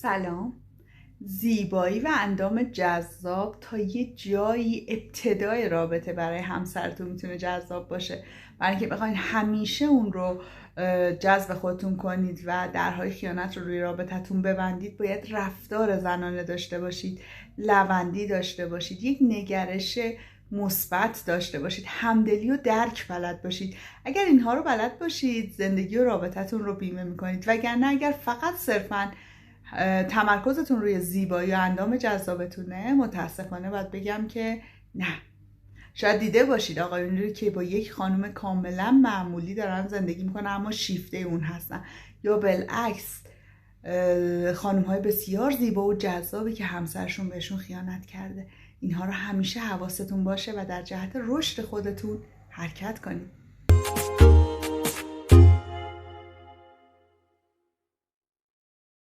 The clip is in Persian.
سلام. زیبایی و اندام جذاب تا یه جایی ابتدای رابطه برای همسرتون میتونه جذاب باشه. برای اینکه بخواین همیشه اون رو جذب خودتون کنید و درهای خیانت رو روی رابطتون ببندید، باید رفتار زنانه داشته باشید، لوندی داشته باشید، یک نگرش مثبت داشته باشید، همدلی و درک بلد باشید. اگر اینها رو بلد باشید، زندگی و رابطتون رو بیمه میکنید. وگرنه اگر فقط صرفاً تمرکزتون روی زیبایی و اندام جذابتونه، متاسفانه باید بگم که نه. شاید دیده باشید آقایونی رو که با یک خانم کاملا معمولی دارن زندگی میکنن اما شیفته اون هستن، یا بالعکس خانم های بسیار زیبا و جذابی که همسرشون بهشون خیانت کرده. اینها رو همیشه حواستون باشه و در جهت رشد خودتون حرکت کنید.